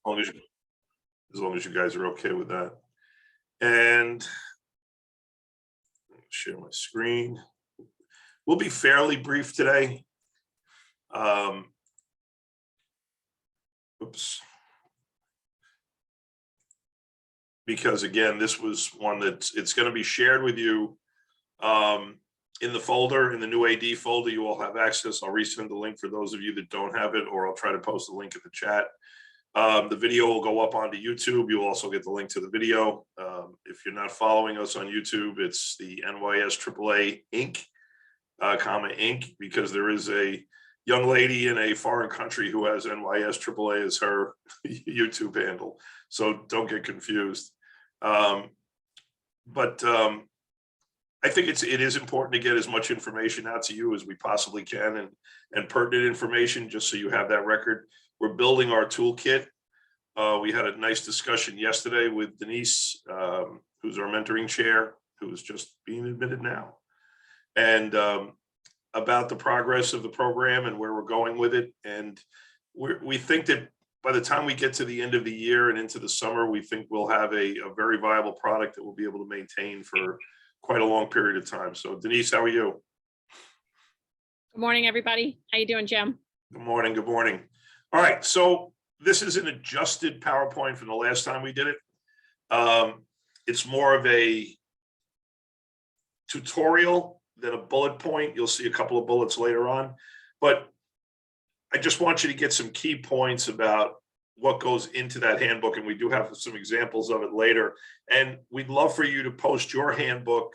long as you guys are okay with that. And share my screen. We'll be fairly brief today. Oops. Because again, this was one that it's going to be shared with you in the folder, in the new AD folder. You all have access. I'll resend the link for those of you that don't have it, or I'll try to post the link in the chat. The video will go up onto YouTube. You'll also get the link to the video. If you're not following us on YouTube, it's the NYS AAA Inc., Inc., because there is a young lady in a foreign country who has NYS AAA as her YouTube handle. So don't get confused. I think it is important to get as much information out to you as we possibly can, and pertinent information, just so you have that record. We're building our toolkit. We had a nice discussion yesterday with Denise, who's our mentoring chair, who is just being admitted now, and about the progress of the program and where we're going with it. And we think that by the time we get to the end of the year and into the summer, we think we'll have a very viable product that we'll be able to maintain for quite a long period of time. So Denise, how are you? Good morning, everybody. How you doing, Jim? Good morning. Good morning. All right. So this is an adjusted PowerPoint from the last time we did it. It's more of a tutorial than a bullet point. You'll see a couple of bullets later on, but I just want you to get some key points about what goes into that handbook. And we do have some examples of it later. And we'd love for you to post your handbook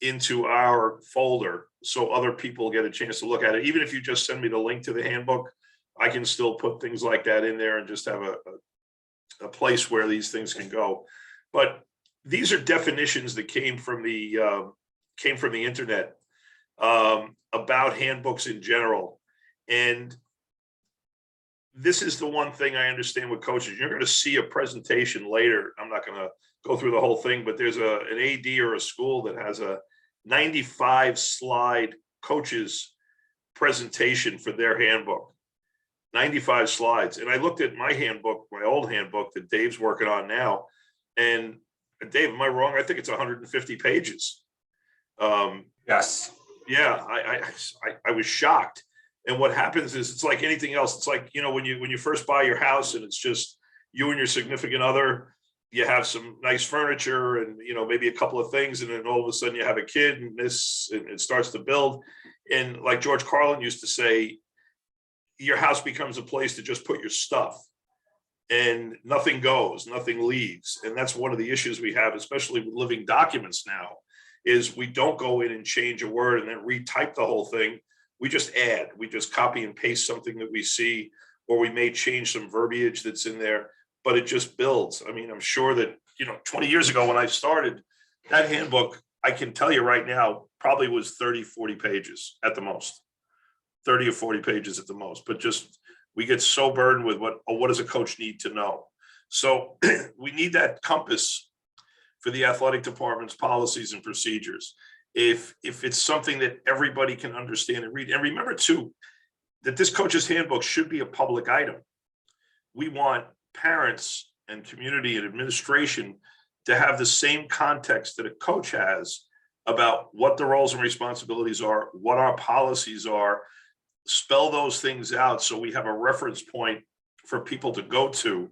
into our folder so other people get a chance to look at it. Even if you just send me the link to the handbook, I can still put things like that in there and just have a place where these things can go. But these are definitions that came from the internet about handbooks in general. And this is the one thing I understand with coaches. You're going to see a presentation later. I'm not going to go through the whole thing, but there's an AD or a school that has a 95 slide coaches presentation for their handbook. 95 slides. And I looked at my handbook, my old handbook that Dave's working on now. And Dave, am I wrong? I think it's 150 pages. Yes. Yeah, I was shocked. And what happens is, it's like anything else. It's like, you know, when you first buy your house and it's just you and your significant other, you have some nice furniture and, you know, maybe a couple of things. And then all of a sudden you have a kid and it starts to build. And like George Carlin used to say, your house becomes a place to just put your stuff, and nothing goes, nothing leaves. And that's one of the issues we have, especially with living documents now, is we don't go in and change a word and then retype the whole thing. We just add, we just copy and paste something that we see, or we may change some verbiage that's in there, but it just builds. I mean, I'm sure that, you know, 20 years ago when I started, that handbook, I can tell you right now, probably was 30, 40 pages at the most, 30 or 40 pages at the most, but just, we get so burdened with what does a coach need to know? So we need that compass for the athletic department's policies and procedures. If it's something that everybody can understand and read. And remember too, that this coach's handbook should be a public item. We want parents and community and administration to have the same context that a coach has about what the roles and responsibilities are, what our policies are, spell those things out so we have a reference point for people to go to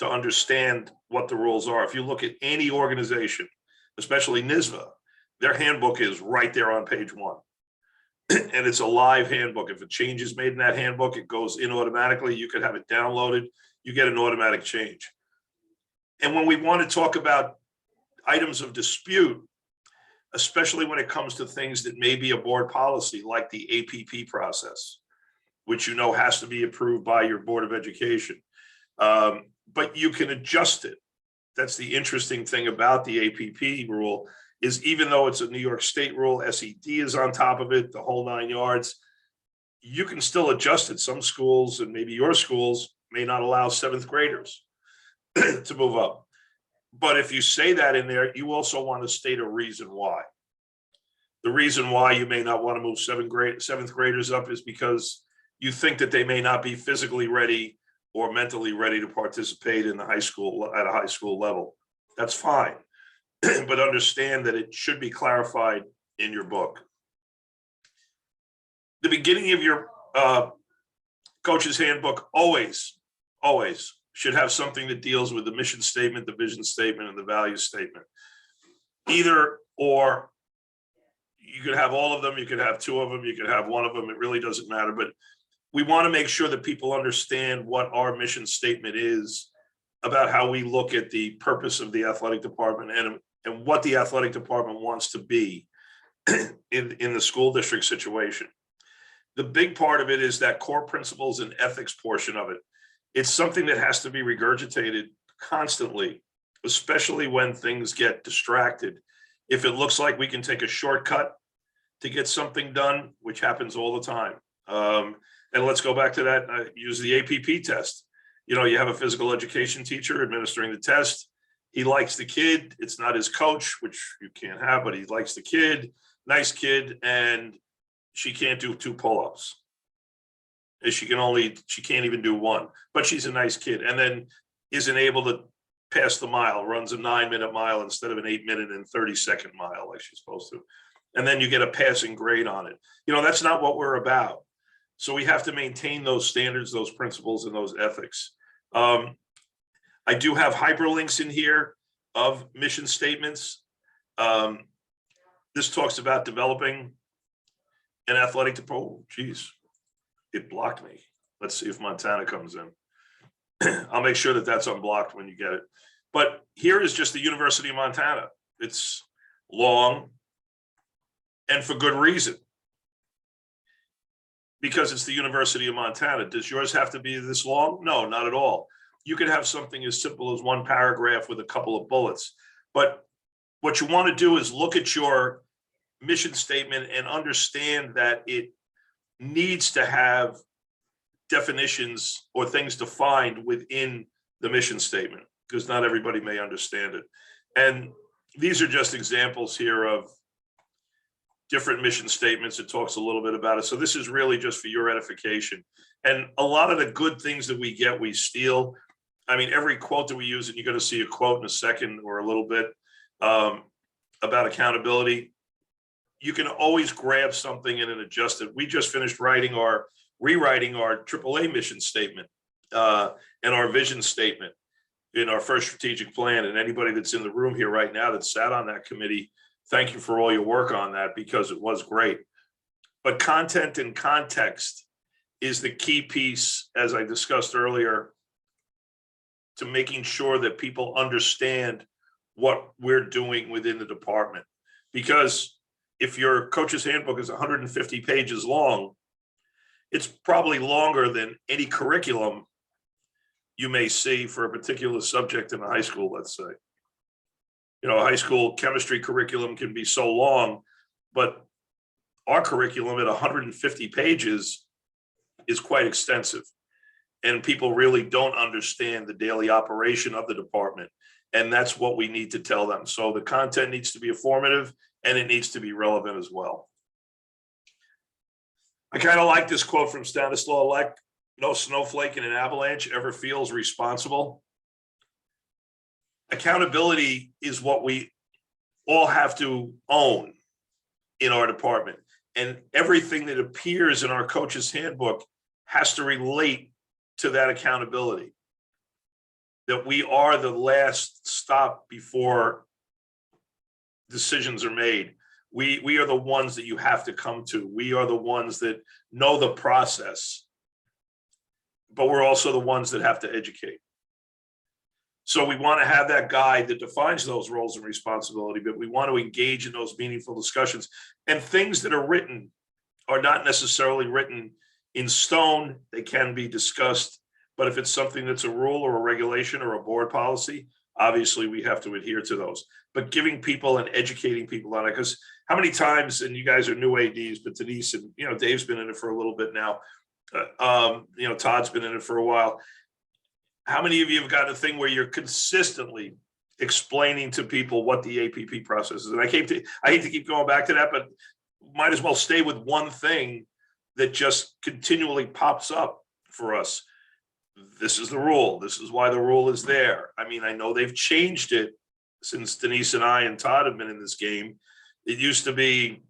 understand what the rules are. If you look at any organization, especially NYSVA, their handbook is right there on page 1. And it's a live handbook. If a change is made in that handbook, it goes in automatically. You could have it downloaded. You get an automatic change. And when we want to talk about items of dispute, especially when it comes to things that may be a board policy, like the APP process, which you know has to be approved by your Board of Education, but you can adjust it. That's the interesting thing about the APP rule, is even though it's a New York State rule, SED is on top of it, the whole 9 yards, you can still adjust it. Some schools, and maybe your schools, may not allow 7th graders to move up. But if you say that in there, you also want to state a reason why. The reason why you may not want to move 7th graders up is because you think that they may not be physically ready or mentally ready to participate in the high school at a high school level. That's fine. But understand that it should be clarified in your book. The beginning of your coach's handbook always should have something that deals with the mission statement, the vision statement, and the value statement. Either or, you could have all of them, you could have two of them, you could have one of them, it really doesn't matter. But we want to make sure that people understand what our mission statement is about how we look at the purpose of the athletic department and what the athletic department wants to be in the school district situation. The big part of it is that core principles and ethics portion of it. It's something that has to be regurgitated constantly, especially when things get distracted. If it looks like we can take a shortcut to get something done, which happens all the time. And let's go back to that, use the APP test. You know, you have a physical education teacher administering the test. He likes the kid. It's not his coach, which you can't have, but he likes the kid, nice kid, and she can't do 2 pull-ups. She can't even do 1, but she's a nice kid, and then isn't able to pass the mile, runs a 9-minute mile instead of an 8-minute and 30-second mile like she's supposed to. And then you get a passing grade on it. You know, that's not what we're about. So we have to maintain those standards, those principles, and those ethics. I do have hyperlinks in here of mission statements. This talks about developing an athletic department. Oh, geez, it blocked me. Let's see if Montana comes in. I'll make sure that that's unblocked when you get it. But here is just the University of Montana. It's long and for good reason. Because it's the University of Montana. Does yours have to be this long? No, not at all. You could have something as simple as 1 paragraph with a couple of bullets. But what you want to do is look at your mission statement and understand that it needs to have definitions or things defined within the mission statement, because not everybody may understand it. And these are just examples here of different mission statements. It talks a little bit about it. So this is really just for your edification. And a lot of the good things that we get, we steal. I mean, every quote that we use, and you're going to see a quote in a second or a little bit about accountability. You can always grab something and then adjust it. We just finished rewriting our AAA mission statement and our vision statement in our first strategic plan. And anybody that's in the room here right now that sat on that committee, thank you for all your work on that, because it was great. But content and context is the key piece, as I discussed earlier, to making sure that people understand what we're doing within the department. Because if your coach's handbook is 150 pages long, it's probably longer than any curriculum you may see for a particular subject in a high school, let's say. You know, a high school chemistry curriculum can be so long, but our curriculum at 150 pages is quite extensive. And people really don't understand the daily operation of the department. And that's what we need to tell them. So the content needs to be informative and it needs to be relevant as well. I kind of like this quote from Stanislaw Lek: "No snowflake in an avalanche ever feels responsible." Accountability is what we all have to own in our department. And everything that appears in our coach's handbook has to relate to that accountability. That we are the last stop before decisions are made. We are the ones that you have to come to. We are the ones that know the process, but we're also the ones that have to educate. So we want to have that guide that defines those roles and responsibility, but we want to engage in those meaningful discussions. And things that are written are not necessarily written in stone. They can be discussed, but if it's something that's a rule or a regulation or a board policy, obviously we have to adhere to those. But giving people and educating people on it, because how many times, and you guys are new ADs, but Denise and, you know, Dave's been in it for a little bit now. You know, Todd's been in it for a while. How many of you have got a thing where you're consistently explaining to people what the APP process is? And I hate to keep going back to that, but might as well stay with one thing that just continually pops up for us. this is the rule. This is why the rule is there. I mean, I know they've changed it since Denise and I and Todd have been in this game. It used to be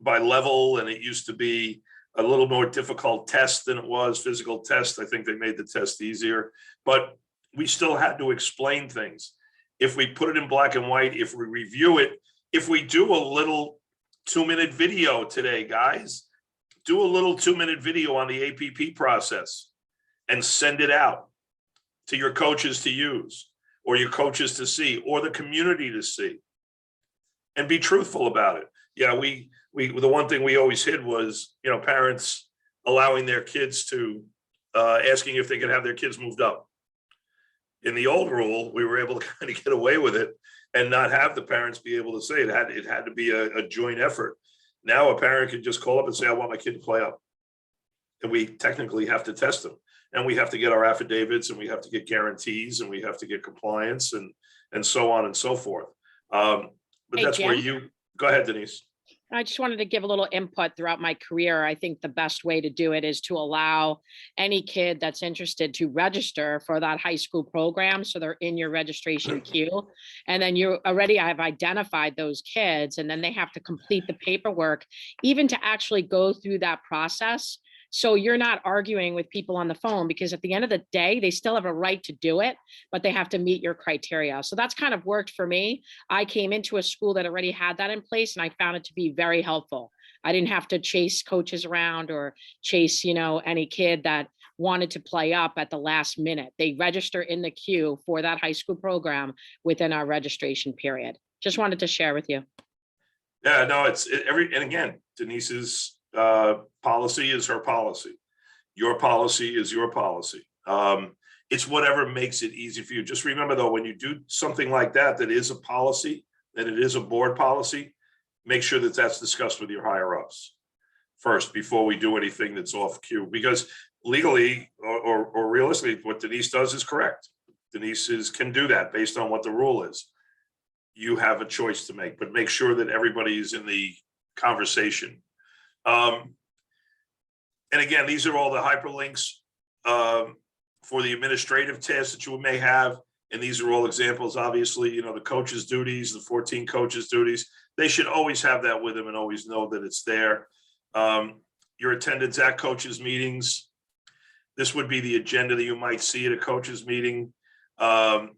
by level, and it used to be a little more difficult test than it was physical test. I think they made the test easier, but we still had to explain things. If we put it in black and white, if we review it, if we do a little 2-minute video today, guys, do a little 2-minute video on the APP process and send it out to your coaches to use, or your coaches to see, or the community to see, and be truthful about it. Yeah, we the one thing we always hid was, parents allowing their kids to asking if they could have their kids moved up. In the old rule, we were able to kind of get away with it and not have the parents be able to say it. It had to be a joint effort. Now a parent can just call up and say, I want my kid to play up. And we technically have to test them. And we have to get our affidavits, and we have to get guarantees, and we have to get compliance, and so on and so forth. But Hey, that's where Jim? go ahead, Denise. I just wanted to give a little input throughout my career. I think the best way to do it is to allow any kid that's interested to register for that high school program. So they're in your registration queue. And then you already have identified those kids, and then they have to complete the paperwork, even to actually go through that process. So you're not arguing with people on the phone, because at the end of the day, they still have a right to do it, but they have to meet your criteria. So that's kind of worked for me. I came into a school that already had that in place, and I found it to be very helpful. I didn't have to chase coaches around or chase, any kid that wanted to play up at the last minute. They register in the queue for that high school program within our registration period. Just wanted to share with you. Yeah, no, and again, Denise's policy is her policy. Your policy is your policy. It's whatever makes it easy for you. Just remember though, when you do something like that, that is a policy, that it is a board policy, make sure that that's discussed with your higher ups first before we do anything that's off cue, because legally or realistically, what Denise does is correct. Denise can do that based on what the rule is. You have a choice to make, but make sure that everybody is in the conversation. And again, these are all the hyperlinks for the administrative tasks that you may have. And these are all examples, obviously, the coaches' duties, the 14 coaches' duties. They should always have that with them and always know that it's there. Your attendance at coaches' meetings. This would be the agenda that you might see at a coaches' meeting. The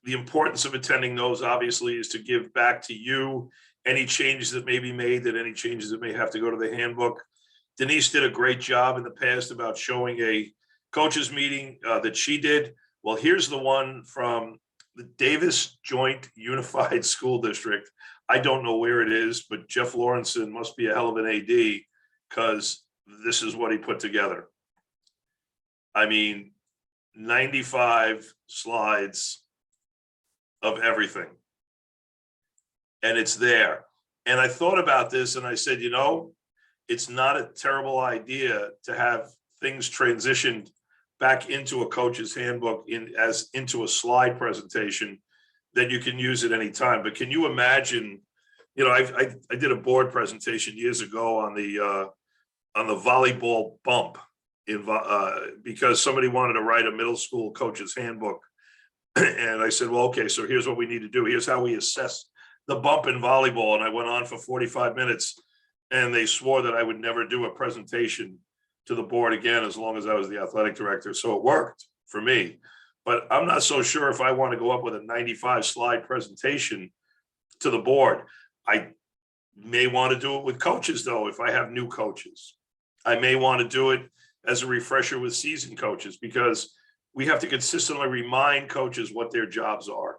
importance of attending those, obviously, is to give back to you any changes that may be made, any changes that may have to go to the handbook. Denise did a great job in the past about showing a coaches meeting that she did. Well, here's the one from the Davis Joint Unified School District. I don't know where it is, but Jeff Lawrenson must be a hell of an AD, because this is what he put together. I mean, 95 slides of everything. And it's there. And I thought about this and I said, it's not a terrible idea to have things transitioned back into a coach's handbook into a slide presentation that you can use at any time. But can you imagine, I did a board presentation years ago on the volleyball bump because somebody wanted to write a middle school coach's handbook. And I said, well, okay, so here's what we need to do. Here's how we assess the bump in volleyball. And I went on for 45 minutes and they swore that I would never do a presentation to the board again as long as I was the athletic director. So it worked for me, but I'm not so sure if I want to go up with a 95 slide presentation to the board. I may want to do it with coaches though. If I have new coaches, I may want to do it as a refresher with seasoned coaches, because we have to consistently remind coaches what their jobs are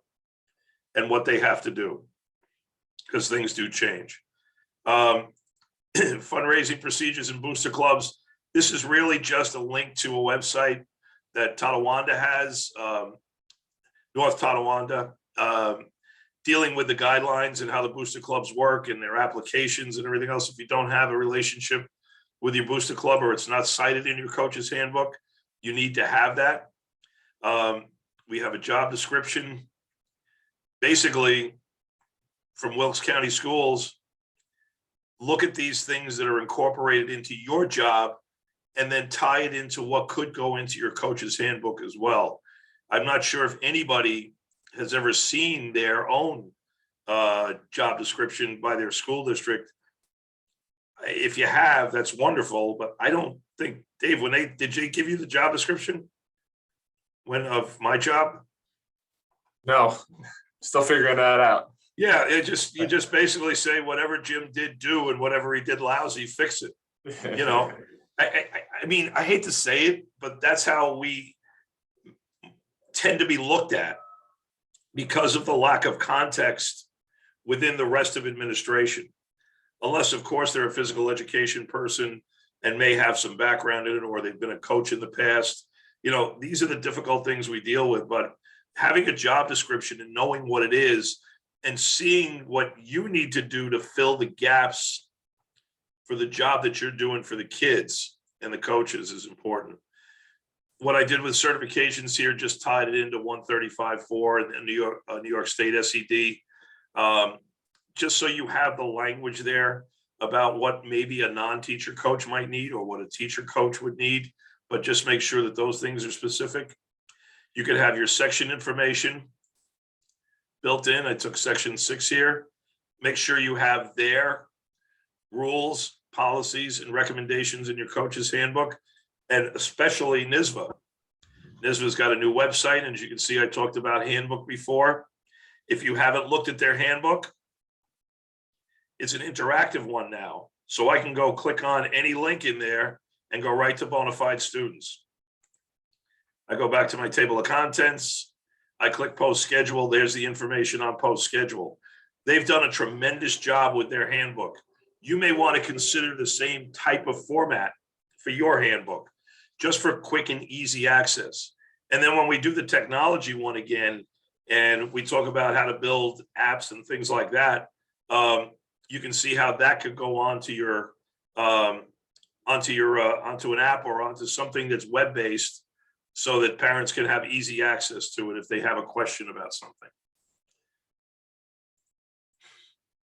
and what they have to do, because things do change. Fundraising procedures and booster clubs. This is really just a link to a website that Tonawanda has, North Tonawanda, dealing with the guidelines and how the booster clubs work and their applications and everything else. If you don't have a relationship with your booster club or it's not cited in your coach's handbook, you need to have that. We have a job description, basically from Wilkes County Schools. Look at these things that are incorporated into your job and then tie it into what could go into your coach's handbook as well. I'm not sure if anybody has ever seen their own job description by their school district. If you have, that's wonderful, but I don't think, Dave, did they give you the job description of my job? No, still figuring that out. Yeah, you just basically say whatever Jim did do and whatever he did lousy, fix it. You know, I mean, I hate to say it, but that's how we tend to be looked at because of the lack of context within the rest of administration. Unless, of course, they're a physical education person and may have some background in it, or they've been a coach in the past. You know, these are the difficult things we deal with, but having a job description and knowing what it is and seeing what you need to do to fill the gaps for the job that you're doing for the kids and the coaches is important. What I did with certifications here, just tied it into 135.4 and New York State SED, just so you have the language there about what maybe a non-teacher coach might need or what a teacher coach would need, but just make sure that those things are specific. You could have your section information built in. I took section 6 here. Make sure you have their rules, policies, and recommendations in your coach's handbook, and especially NYSVA. NYSVA's got a new website, and as you can see, I talked about Handbook before. If you haven't looked at their handbook, it's an interactive one now. So I can go click on any link in there and go right to bona fide students. I go back to my table of contents. I click post schedule. There's the information on post schedule. They've done a tremendous job with their handbook. You may want to consider the same type of format for your handbook, just for quick and easy access. And then when we do the technology one again, and we talk about how to build apps and things like that, you can see how that could go onto your onto an app or onto something that's web-based, so that parents can have easy access to it if they have a question about something.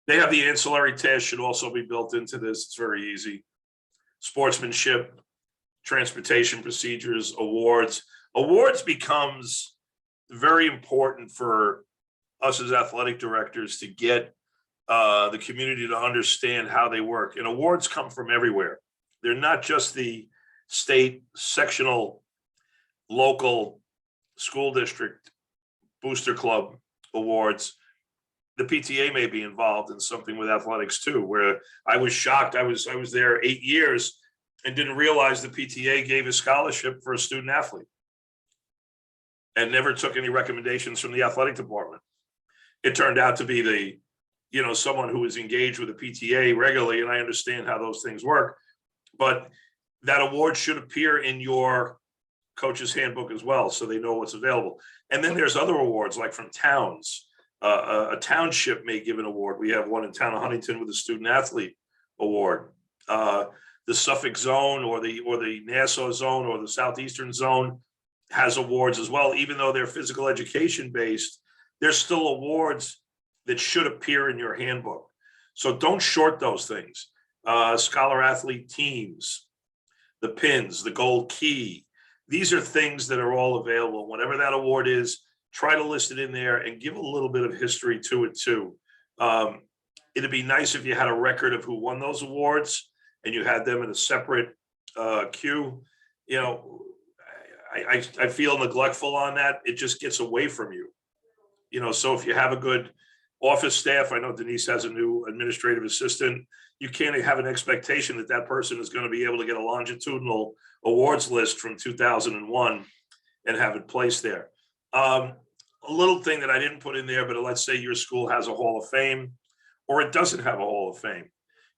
They have the ancillary tasks should also be built into this. It's very easy. Sportsmanship, transportation procedures, awards. Awards becomes very important for us as athletic directors to get the community to understand how they work. And awards come from everywhere. They're not just the state, sectional, local, school district, booster club awards. The PTA may be involved in something with athletics too, where I was shocked. I was there 8 years and didn't realize the PTA gave a scholarship for a student athlete and never took any recommendations from the athletic department. It turned out to be someone who was engaged with the PTA regularly, and I understand how those things work, but that award should appear in your coach's handbook as well, so they know what's available. And then there's other awards, like from towns. A township may give an award. We have one in town of Huntington with a student athlete award. The Suffolk zone or the Nassau zone or the Southeastern zone has awards as well. Even though they're physical education based, there's still awards that should appear in your handbook. So don't short those things. Scholar athlete teams, the pins, the gold key. These are things that are all available. Whatever that award is, try to list it in there and give a little bit of history to it too. It'd be nice if you had a record of who won those awards and you had them in a separate queue. I feel neglectful on that. It just gets away from you. So if you have a good office staff, I know Denise has a new administrative assistant, you can't have an expectation that that person is going to be able to get a longitudinal awards list from 2001 and have it placed there. A little thing that I didn't put in there, but let's say your school has a Hall of Fame or it doesn't have a Hall of Fame.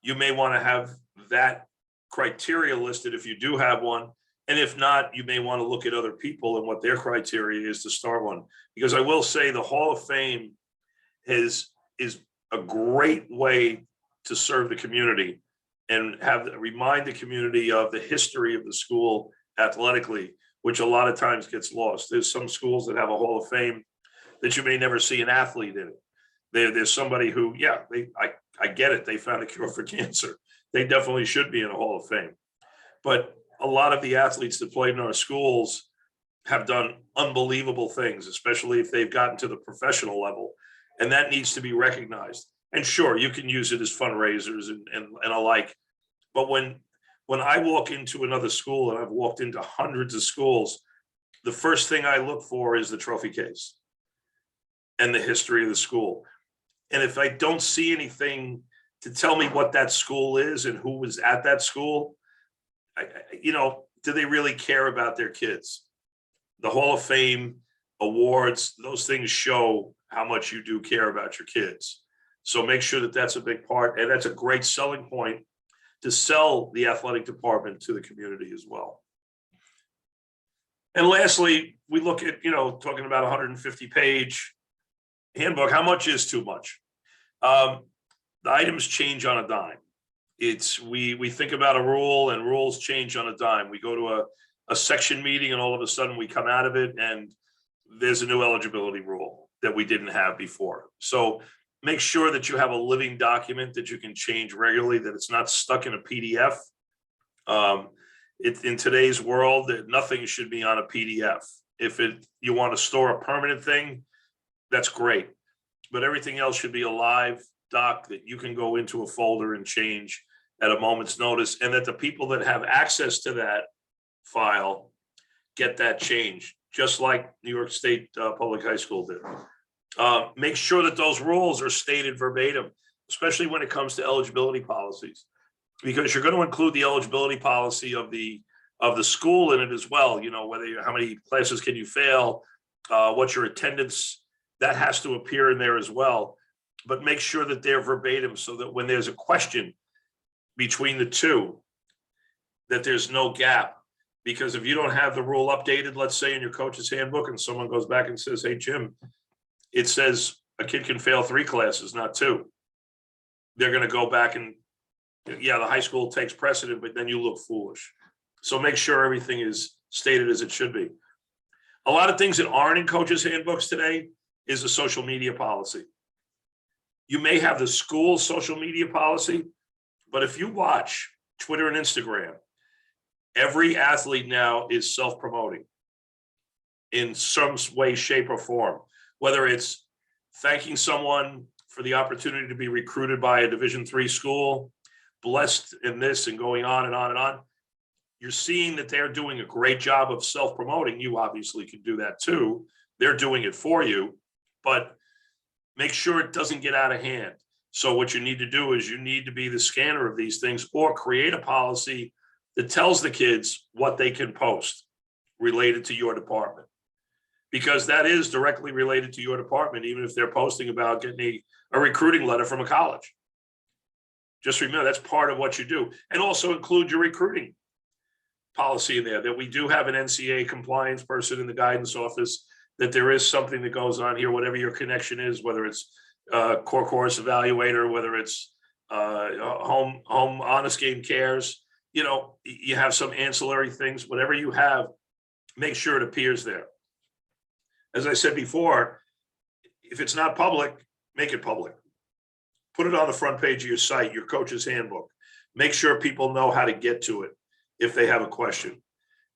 You may want to have that criteria listed if you do have one. And if not, you may want to look at other people and what their criteria is to start one. Because I will say the Hall of Fame is a great way to serve the community and remind the community of the history of the school athletically, which a lot of times gets lost. There's some schools that have a Hall of Fame that you may never see an athlete in it. There's somebody who, I get it. They found a cure for cancer. They definitely should be in a Hall of Fame. But a lot of the athletes that played in our schools have done unbelievable things, especially if they've gotten to the professional level, and that needs to be recognized. And sure, you can use it as fundraisers and alike, but when I walk into another school, and I've walked into hundreds of schools, the first thing I look for is the trophy case and the history of the school. And if I don't see anything to tell me what that school is and who was at that school, do they really care about their kids? The Hall of Fame, awards, those things show how much you do care about your kids. So make sure that that's a big part, and that's a great selling point to sell the athletic department to the community as well. And lastly, we look at, talking about 150-page handbook, how much is too much? The items change on a dime. We think about a rule, and rules change on a dime. We go to a section meeting, and all of a sudden we come out of it and there's a new eligibility rule that we didn't have before. So make sure that you have a living document that you can change regularly, that it's not stuck in a PDF. In today's world, that nothing should be on a PDF. If you want to store a permanent thing, that's great, but everything else should be a live doc that you can go into a folder and change at a moment's notice, and that the people that have access to that file get that change, just like New York State Public High School did. Make sure that those rules are stated verbatim, especially when it comes to eligibility policies, because you're going to include the eligibility policy of the school in it as well. How many classes can you fail, what's your attendance, that has to appear in there as well. But make sure that they're verbatim, so that when there's a question between the two, that there's no gap. Because if you don't have the rule updated, let's say in your coach's handbook, and someone goes back and says, hey, Jim, it says a kid can fail 3 classes, not 2. They're going to go back and, yeah, the high school takes precedent, but then you look foolish. So make sure everything is stated as it should be. A lot of things that aren't in coaches' handbooks today is a social media policy. You may have the school social media policy, but if you watch Twitter and Instagram, every athlete now is self-promoting in some way, shape, or form, whether it's thanking someone for the opportunity to be recruited by a Division III school, blessed in this, and going on and on and on. You're seeing that they're doing a great job of self-promoting. You obviously can do that too. They're doing it for you, but make sure it doesn't get out of hand. So what you need to do is you need to be the scanner of these things, or create a policy that tells the kids what they can post related to your department, because that is directly related to your department, even if they're posting about getting a recruiting letter from a college. Just remember, that's part of what you do. And also include your recruiting policy in there, that we do have an NCAA compliance person in the guidance office, that there is something that goes on here, whatever your connection is, whether it's core course evaluator, whether it's home honest game cares, you have some ancillary things, whatever you have, make sure it appears there. As I said before, if it's not public, make it public. Put it on the front page of your site, your coach's handbook. Make sure people know how to get to it if they have a question.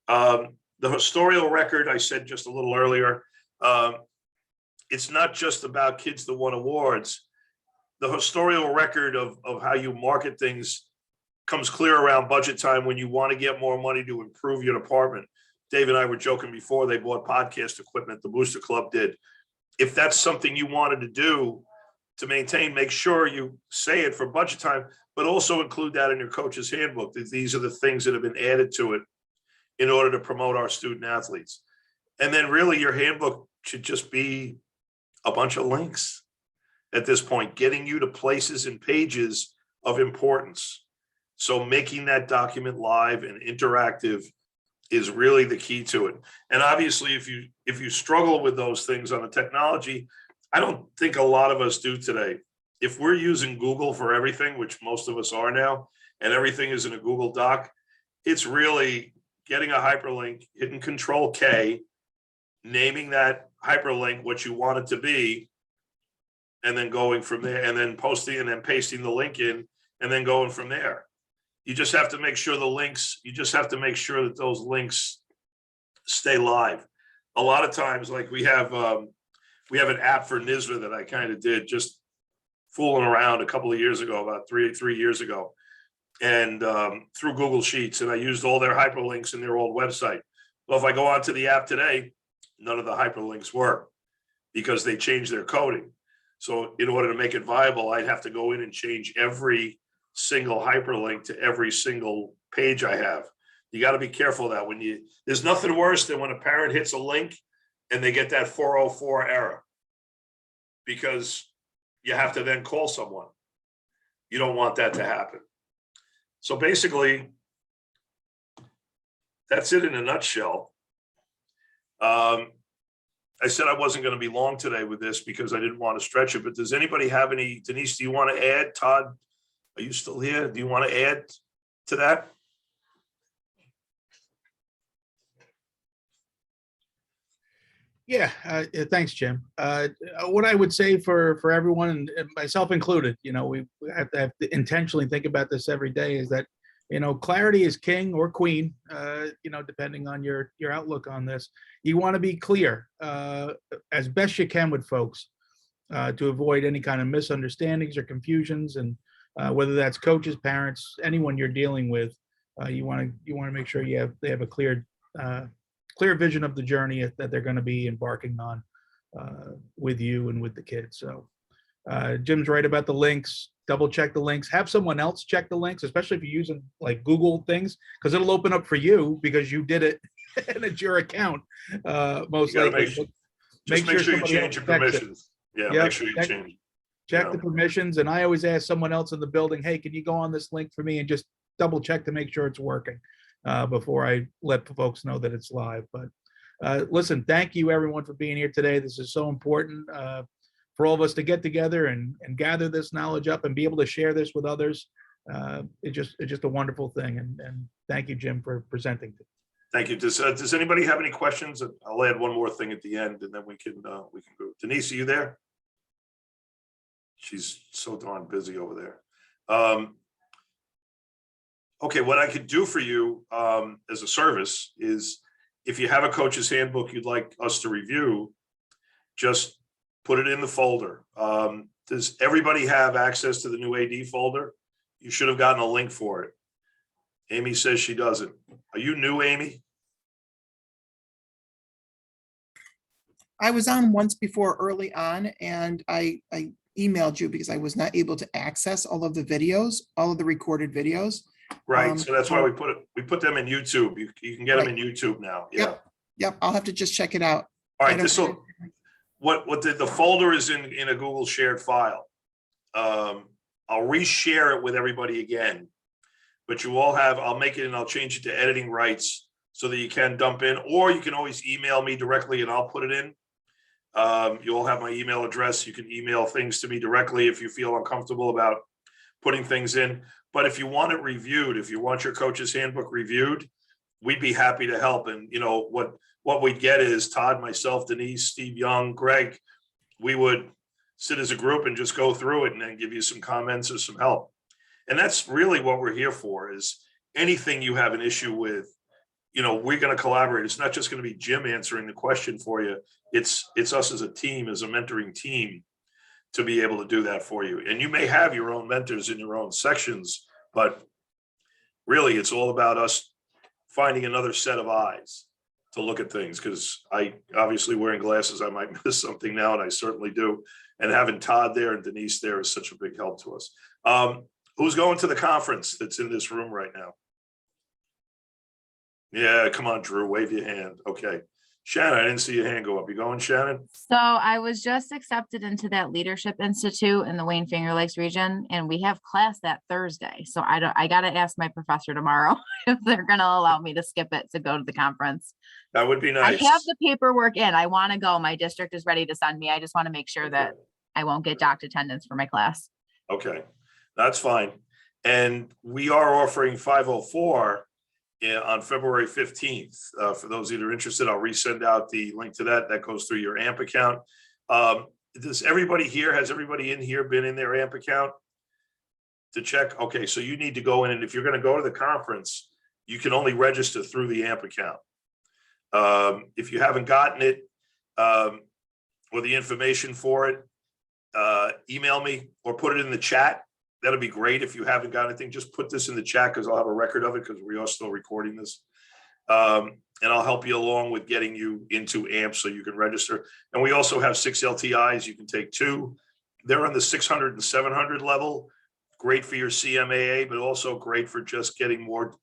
The historical record, I said just a little earlier, it's not just about kids that won awards. The historical record of how you market things comes clear around budget time, when you want to get more money to improve your department. Dave and I were joking before, they bought podcast equipment, the Booster Club did. If that's something you wanted to do to maintain, make sure you say it for budget time, but also include that in your coach's handbook, that these are the things that have been added to it in order to promote our student athletes. And then really your handbook should just be a bunch of links at this point, getting you to places and pages of importance. So making that document live and interactive is really the key to it. And obviously, if you struggle with those things on the technology, I don't think a lot of us do today. If we're using Google for everything, which most of us are now, and everything is in a Google Doc, it's really getting a hyperlink, hitting Control K, naming that hyperlink what you want it to be, and then going from there, and then posting and then pasting the link in, and then going from there. you just have to make sure you just have to make sure that those links stay live. A lot of times, like we have an app for NISVA that I kind of did just fooling around a couple of years ago, about three years ago, and through Google Sheets, and I used all their hyperlinks in their old website. Well, if I go onto the app today, none of the hyperlinks work because they changed their coding. So in order to make it viable, I'd have to go in and change every single hyperlink to every single page I have. You got to be careful of that. There's nothing worse than when a parent hits a link and they get that 404 error, because you have to then call someone. You don't want that to happen. So basically, that's it in a nutshell. I said I wasn't going to be long today with this because I didn't want to stretch it, but does anybody have any? Denise, do you want to add? Todd, are you still here? Do you want to add to that? Yeah, thanks, Jim. What I would say for everyone, and myself included, we have to intentionally think about this every day, is that, clarity is king or queen, depending on your outlook on this. You want to be clear as best you can with folks to avoid any kind of misunderstandings or confusions, and whether that's coaches, parents, anyone you're dealing with, you want to make sure they have a clear vision of the journey that they're going to be embarking on with you and with the kids. So Jim's right about the links. Double check the links. Have someone else check the links, especially if you're using like Google things, because it'll open up for you because you did it and it's your account. Most likely. Make sure you somebody change your else checks it. permissions. Yeah, make sure you change. Check the permissions. And I always ask someone else in the building, hey, can you go on this link for me, and just double check to make sure it's working before I let folks know that it's live. But listen, thank you everyone for being here today. This is so important for all of us to get together and gather this knowledge up and be able to share this with others. It's just a wonderful thing. And thank you, Jim, for presenting. Thank you. Does anybody have any questions? I'll add one more thing at the end, and then we can go. Denise, are you there? She's so darn busy over there. Okay, what I could do for you as a service is, if you have a coach's handbook you'd like us to review, just put it in the folder. Does everybody have access to the new AD folder? You should have gotten a link for it. Amy says she doesn't. Are you new, Amy? I was on once before early on, and I emailed you because I was not able to access all of the videos, all of the recorded videos. Right, so that's why we put them in YouTube. You can get them in YouTube now. Yeah. Yep. I'll have to just check it out. All right. The folder is in a Google shared file. I'll reshare it with everybody again, but you all have. I'll make it and I'll change it to editing rights so that you can dump in, or you can always email me directly and I'll put it in. You all have my email address. You can email things to me directly if you feel uncomfortable about putting things in. But if you want it reviewed, if you want your coach's handbook reviewed, we'd be happy to help. And what we'd get is Todd, myself, Denise, Steve Young, Greg, we would sit as a group and just go through it and then give you some comments or some help. And that's really what we're here for, is anything you have an issue with, we're going to collaborate. It's not just going to be Jim answering the question for you. It's us as a team, as a mentoring team, to be able to do that for you. And you may have your own mentors in your own sections, but really it's all about us finding another set of eyes to look at things, because I obviously, wearing glasses, I might miss something now, and I certainly do. And having Todd there and Denise there is such a big help to us. Who's going to the conference that's in this room right now? Yeah, come on, Drew, wave your hand. Okay. Shannon, I didn't see your hand go up. You going, Shannon? So I was just accepted into that Leadership Institute in the Wayne Finger Lakes region, and we have class that Thursday. So I got to ask my professor tomorrow if they're going to allow me to skip it to go to the conference. That would be nice. I have the paperwork in. I want to go. My district is ready to send me. I just want to make sure that I won't get docked attendance for my class. Okay, that's fine. And we are offering 504 on February 15th. For those that are interested, I'll resend out the link to that. That goes through your AMP account. Has everybody in here been in their AMP account? to check, okay, so you need to go in, and if you're gonna go to the conference, you can only register through the AMP account. If you haven't gotten it, or the information for it, email me or put it in the chat. That'll be great. If you haven't got anything, just put this in the chat because I'll have a record of it because we are still recording this. And I'll help you along with getting you into AMP so you can register. And we also have 6 LTIs. You can take 2. They're on the 600 and 700 level. Great for your CMAA, but also great for just getting more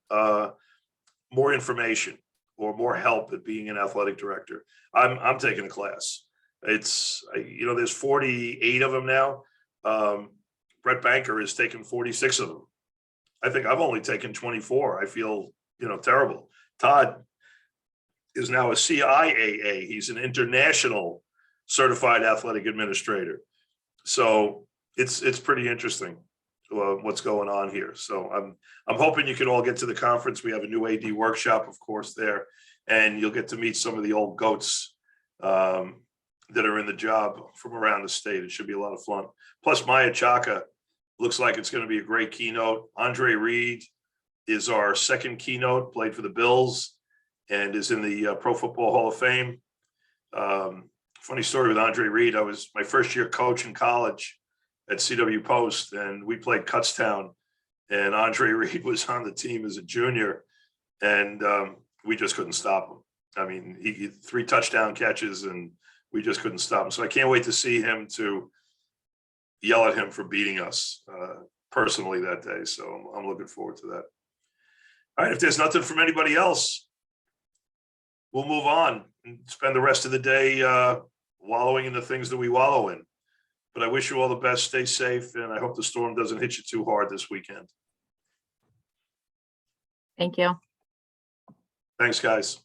information or more help at being an athletic director. I'm taking a class. It's, there's 48 of them now. Brett Banker has taken 46 of them. I think I've only taken 24. I feel, terrible. Todd is now a CIAA. He's an international certified athletic administrator. So it's pretty interesting what's going on here. So I'm hoping you can all get to the conference. We have a new AD workshop, of course, there, and you'll get to meet some of the old goats that are in the job from around the state. It should be a lot of fun. Plus, Maya Chaka looks like it's going to be a great keynote. Andre Reed is our second keynote, played for the Bills, and is in the Pro Football Hall of Fame. Funny story with Andre Reed. I was my first year coach in college at CW Post, and we played Kutztown, and Andre Reed was on the team as a junior, and we just couldn't stop him. I mean, he 3 touchdown catches, and we just couldn't stop him. So I can't wait to see him, to yell at him for beating us personally that day. So I'm looking forward to that. All right, if there's nothing from anybody else, we'll move on and spend the rest of the day wallowing in the things that we wallow in. But I wish you all the best. Stay safe, and I hope the storm doesn't hit you too hard this weekend. Thank you. Thanks, guys.